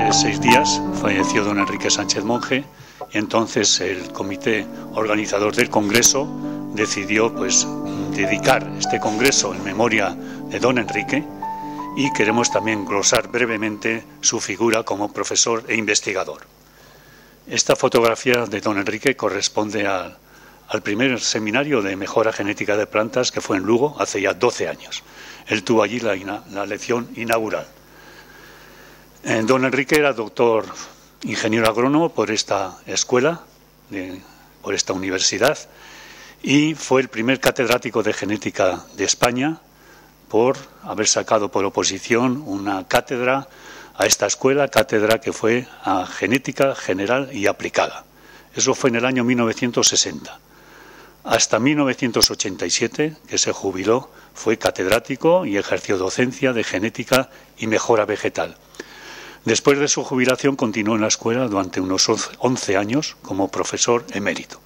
hace 6 días falleció don Enrique Sánchez Monje y entonces el comité organizador del Congreso decidió pues dedicar este Congreso en memoria de don Enrique y queremos también glosar brevemente su figura como profesor e investigador. Esta fotografía de don Enrique corresponde al primer seminario de mejora genética de plantas que fue en Lugo hace ya 12 años. Él tuvo allí la lección inaugural. Don Enrique era doctor ingeniero agrónomo por esta escuela, por esta universidad, y fue el primer catedrático de genética de España por haber sacado por oposición una cátedra a esta escuela, cátedra que fue a genética general y aplicada. Eso fue en el año 1960. Hasta 1987, que se jubiló, fue catedrático y ejerció docencia de genética y mejora vegetal. Después de su jubilación continuó en la escuela durante unos 11 años como profesor emérito.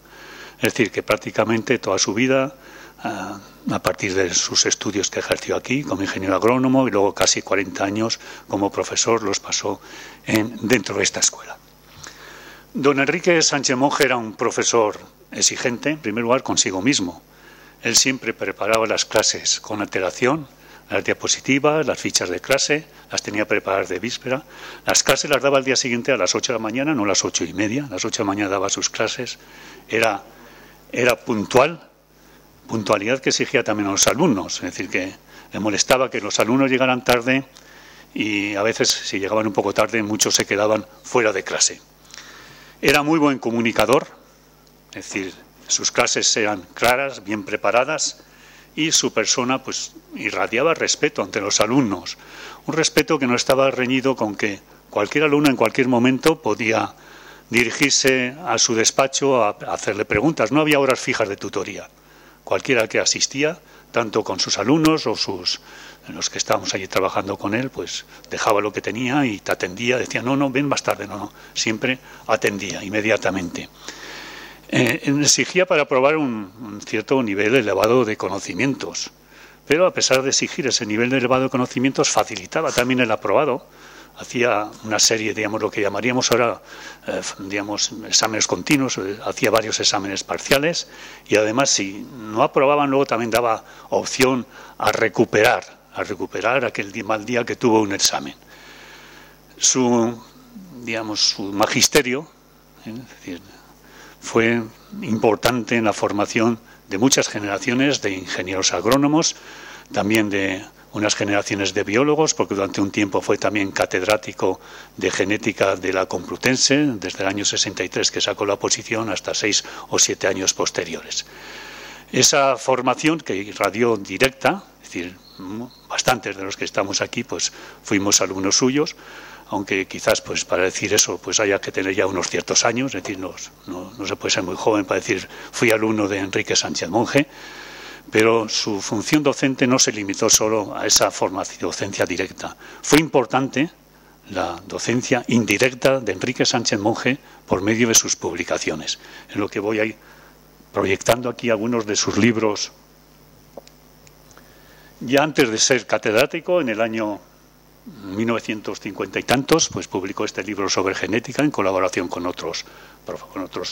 Es decir, que prácticamente toda su vida, a partir de sus estudios que ejerció aquí como ingeniero agrónomo y luego casi 40 años como profesor, los pasó dentro de esta escuela. Don Enrique Sánchez Monje era un profesor exigente, en primer lugar, consigo mismo. Él siempre preparaba las clases con antelación, las diapositivas, las fichas de clase, las tenía preparadas de víspera. Las clases las daba al día siguiente a las 8 de la mañana, no a las 8:30. A las 8 de la mañana daba sus clases. Era puntual, puntualidad que exigía también a los alumnos. Es decir, que le molestaba que los alumnos llegaran tarde y a veces, si llegaban un poco tarde, muchos se quedaban fuera de clase. Era muy buen comunicador, es decir, sus clases eran claras, bien preparadas y su persona pues irradiaba respeto ante los alumnos. Un respeto que no estaba reñido con que cualquier alumno en cualquier momento podía dirigirse a su despacho a hacerle preguntas. No había horas fijas de tutoría. Cualquiera que asistía, tanto con sus alumnos o los que estábamos allí trabajando con él, pues dejaba lo que tenía y te atendía. Decía, no, ven más tarde. No, siempre atendía inmediatamente. Exigía para aprobar un cierto nivel elevado de conocimientos, pero a pesar de exigir ese nivel elevado de conocimientos, facilitaba también el aprobado. Hacía una serie, digamos, lo que llamaríamos ahora, exámenes continuos, hacía varios exámenes parciales y además si no aprobaban luego también daba opción a recuperar aquel mal día que tuvo un examen. Su magisterio, es decir, fue importante en la formación de muchas generaciones de ingenieros agrónomos, también de unas generaciones de biólogos, porque durante un tiempo fue también catedrático de genética de la Complutense, desde el año 63 que sacó la oposición hasta 6 o 7 años posteriores. Esa formación que irradió directa, es decir, bastantes de los que estamos aquí pues fuimos alumnos suyos, aunque quizás pues para decir eso pues haya que tener ya unos ciertos años, es decir, no se puede ser muy joven para decir fui alumno de Enrique Sánchez Monje, pero su función docente no se limitó solo a esa formación, docencia directa. Fue importante la docencia indirecta de Enrique Sánchez Monje por medio de sus publicaciones, en lo que voy a ir proyectando aquí algunos de sus libros. Ya antes de ser catedrático, en el año 1950 y tantos, pues publicó este libro sobre genética en colaboración con otros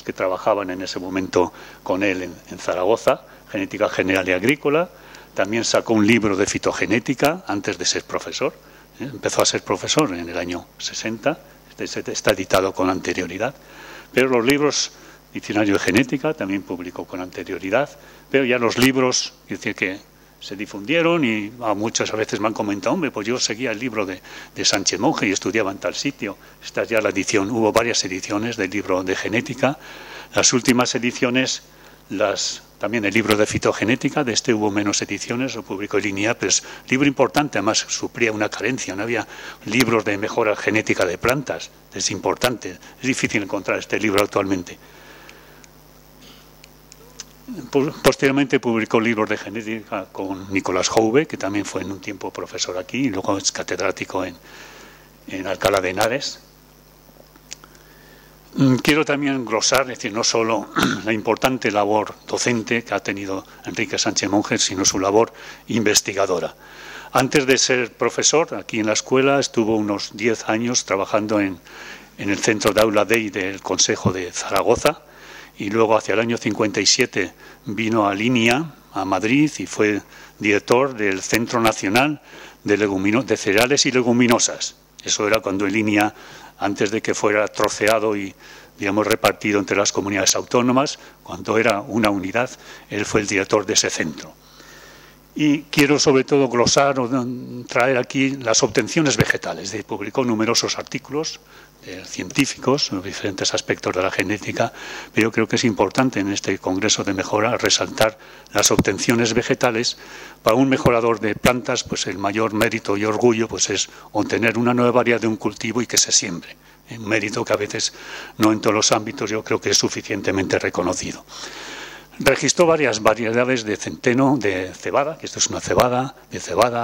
que trabajaban en ese momento con él en Zaragoza, Genética General y Agrícola. También sacó un libro de fitogenética antes de ser profesor. Empezó a ser profesor en el año 60, está editado con anterioridad. Pero los libros, Diccionario de Genética, también publicó con anterioridad. Pero ya los libros, es decir, que se difundieron y muchas veces me han comentado, hombre, pues yo seguía el libro de Sánchez Monje y estudiaba en tal sitio. Esta es ya la edición, hubo varias ediciones del libro de genética. Las últimas ediciones, también el libro de fitogenética, de este hubo menos ediciones, lo publicó el INIA, pero es un libro importante, además suplía una carencia, no había libros de mejora genética de plantas, es importante, es difícil encontrar este libro actualmente. Posteriormente publicó libros de genética con Nicolás Jouve, que también fue en un tiempo profesor aquí y luego es catedrático en Alcalá de Henares. Quiero también glosar, es decir, no solo la importante labor docente que ha tenido Enrique Sánchez Monje, sino su labor investigadora. Antes de ser profesor, aquí en la escuela, estuvo unos 10 años trabajando en el Centro de Aula Dei del Consejo de Zaragoza, y luego hacia el año 57 vino a Línea, a Madrid, y fue director del Centro Nacional de Cereales y Leguminosas. Eso era cuando en Línea, antes de que fuera troceado y, digamos, repartido entre las comunidades autónomas, cuando era una unidad, él fue el director de ese centro. Y quiero sobre todo glosar o traer aquí las obtenciones vegetales. Publicó numerosos artículos científicos sobre diferentes aspectos de la genética, pero yo creo que es importante en este Congreso de Mejora resaltar las obtenciones vegetales. Para un mejorador de plantas, pues el mayor mérito y orgullo pues es obtener una nueva variedad de un cultivo y que se siembre. Un mérito que a veces no en todos los ámbitos yo creo que es suficientemente reconocido. Registró varias variedades de centeno, de cebada, que esto es una cebada,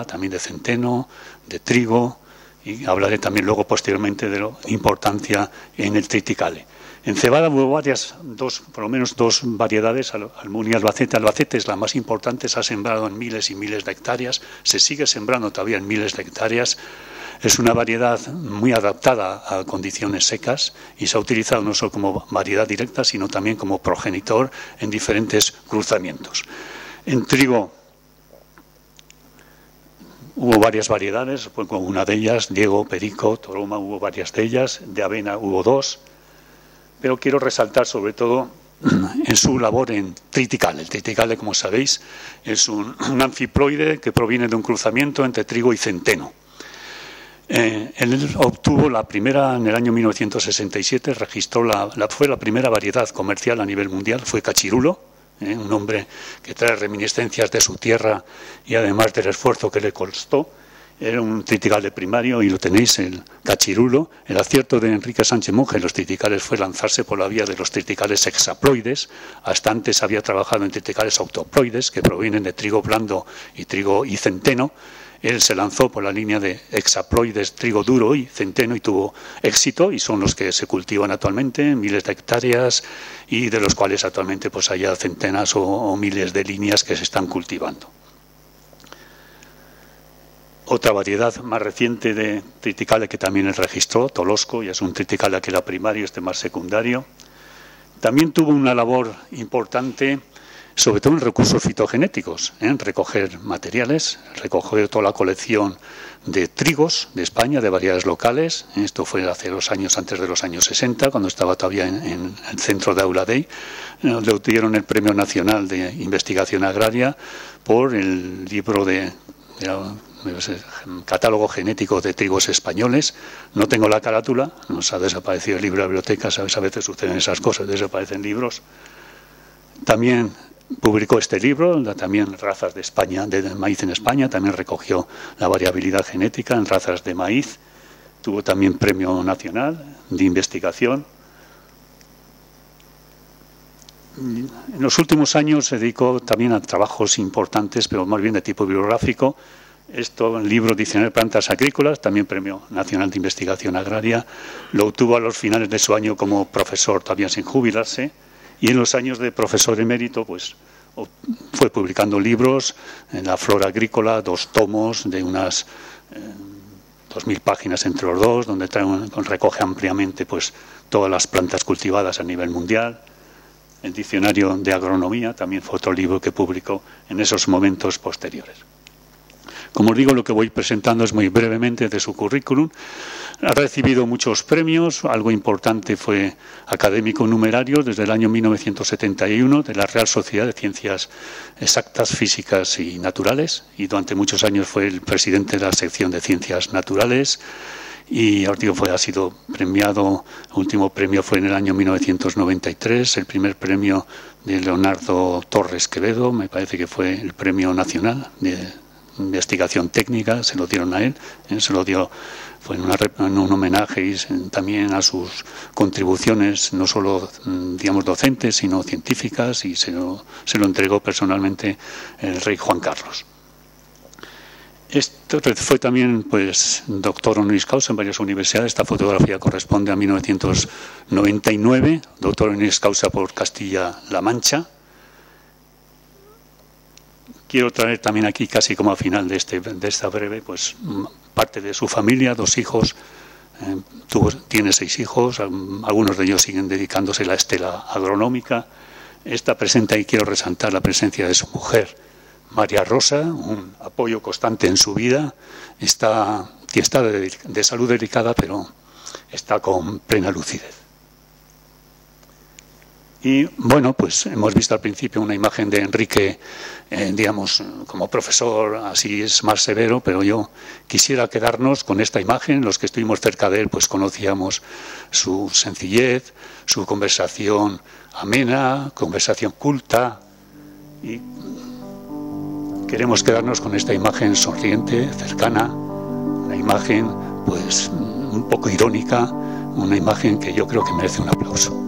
también de centeno, de trigo, y hablaré también luego posteriormente de la importancia en el triticale. En cebada hubo por lo menos dos variedades, Almunia y Albacete. Albacete es la más importante, se ha sembrado en miles y miles de hectáreas, se sigue sembrando todavía en miles de hectáreas. Es una variedad muy adaptada a condiciones secas y se ha utilizado no solo como variedad directa, sino también como progenitor en diferentes cruzamientos. En trigo hubo varias variedades, una de ellas, Diego, Perico, Toroma, hubo varias de ellas, de avena hubo dos, pero quiero resaltar sobre todo en su labor en triticale. El triticale, como sabéis, es un anfiploide que proviene de un cruzamiento entre trigo y centeno. Él obtuvo la primera, en el año 1967, fue la primera variedad comercial a nivel mundial, fue cachirulo, un hombre que trae reminiscencias de su tierra y además del esfuerzo que le costó. Era un triticale primario y lo tenéis, el cachirulo. El acierto de Enrique Sánchez Monje en los triticales fue lanzarse por la vía de los triticales hexaploides. Hasta antes había trabajado en triticales octoploides que provienen de trigo blando y centeno. Él se lanzó por la línea de hexaploides, trigo duro y centeno y tuvo éxito, y son los que se cultivan actualmente en miles de hectáreas y de los cuales actualmente pues haya centenas o miles de líneas que se están cultivando. Otra variedad más reciente de triticale que también él registró, Tolosco, ya es un triticale que era primario, este más secundario. También tuvo una labor importante, sobre todo en recursos fitogenéticos, recoger materiales, recoger toda la colección de trigos de España, de variedades locales. Esto fue hace antes de los años 60, cuando estaba todavía en el centro de Aula Dei. Le obtuvieron el Premio Nacional de Investigación Agraria por el libro de catálogo genético de trigos españoles. No tengo la carátula, nos ha desaparecido el libro de la biblioteca, sabes, a veces suceden esas cosas, desaparecen libros. También publicó este libro, también razas de España, de maíz en España, también recogió la variabilidad genética en razas de maíz. Tuvo también Premio Nacional de Investigación. En los últimos años se dedicó también a trabajos importantes, pero más bien de tipo bibliográfico. El libro Diccionario de Plantas Agrícolas, también Premio Nacional de Investigación Agraria, lo obtuvo a los finales de su año como profesor, todavía sin jubilarse, y en los años de profesor emérito pues fue publicando libros en la Flora Agrícola, 2 tomos de unas 2.000 páginas entre los dos, donde recoge ampliamente pues todas las plantas cultivadas a nivel mundial. El Diccionario de Agronomía también fue otro libro que publicó en esos momentos posteriores. Como os digo, lo que voy presentando es muy brevemente de su currículum. Ha recibido muchos premios, algo importante fue académico numerario desde el año 1971 de la Real Sociedad de Ciencias Exactas, Físicas y Naturales, y durante muchos años fue el presidente de la sección de Ciencias Naturales. Y ha sido premiado, el último premio fue en el año 1993, el primer premio de Leonardo Torres Quevedo, me parece que fue el Premio Nacional de Investigación Técnica, se lo dieron a él, fue en un homenaje y también a sus contribuciones, no solo digamos docentes, sino científicas, y se lo entregó personalmente el rey Juan Carlos. Esto fue también pues doctor honoris causa en varias universidades. Esta fotografía corresponde a 1999, doctor honoris causa por Castilla-La Mancha. quiero traer también aquí, casi como al final de esta breve, pues parte de su familia, 2 hijos. Tiene 6 hijos, algunos de ellos siguen dedicándose a la estela agronómica. Está presente, y quiero resaltar la presencia de su mujer, María Rosa, un apoyo constante en su vida. Está de salud delicada, pero está con plena lucidez. Y bueno, pues hemos visto al principio una imagen de Enrique, digamos, como profesor, así es más severo, pero yo quisiera quedarnos con esta imagen. Los que estuvimos cerca de él, pues conocíamos su sencillez, su conversación amena, conversación culta, y queremos quedarnos con esta imagen sonriente, cercana, una imagen pues un poco irónica, una imagen que yo creo que merece un aplauso.